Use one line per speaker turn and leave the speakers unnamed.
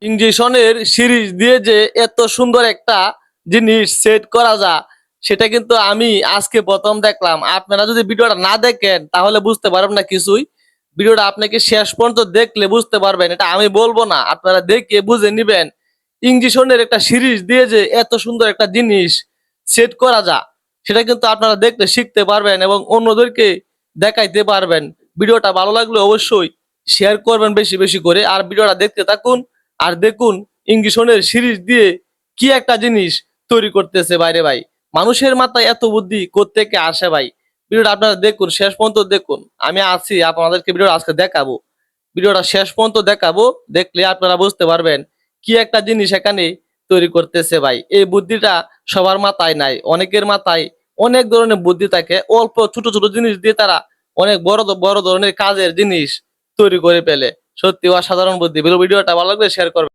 ইঞ্জেকশনের series দিয়ে যে এত সুন্দর একটা জিনিস সেট করা যায়, সেটা কিন্তু আমি আজকে প্রথম দেখলাম। আপনারা যদি ভিডিওটা না দেখেন তাহলে বুঝতে পারবেন না কিছুই। ভিডিওটা আপনাকে শেষ পর্যন্ত দেখলে বুঝতে পারবেন। এটা আমি বলবো না, আপনারা দেখে বুঝে নিবেন। ইঞ্জেকশনের একটা সিরিজ দিয়ে যে এত সুন্দর একটা জিনিস সেট করা যায়, সেটা কিন্তু আপনারা দেখলে শিখতে পারবেন এবং অন্যদেরকে দেখাইতে পারবেন। ভিডিওটা ভালো লাগলে অবশ্যই শেয়ার করবেন বেশি বেশি করে, আর ভিডিওটা দেখতে থাকুন। আর দেখুন ইঞ্জেকশনের সিরিজ দিয়ে কি একটা জিনিস তৈরি করতেছে বাইরে ভাই। মানুষের মাথায় এত বুদ্ধি কোত্থেকে আসে ভাই? ভিডিওটা আপনারা দেখুন, শেষ পর্যন্ত দেখুন। আমি আছি, আপনাদেরকে ভিডিওটা আজকে দেখাবো। ভিডিওটা শেষ পর্যন্ত দেখাবো, দেখলে আপনারা বুঝতে পারবেন কি একটা জিনিস এখানে তৈরি করতেছে ভাই। এই বুদ্ধিটা সবার মাথায় নাই, অনেকের মাথায় অনেক ধরনের বুদ্ধি থাকে। অল্প ছোট ছোট জিনিস দিয়ে তারা অনেক বড় বড় ধরনের কাজের জিনিস তৈরি করে ফেলে। সত্যি অসাধারণ বুদ্ধি। ভিডিওটা ভালো লাগলে শেয়ার করবেন।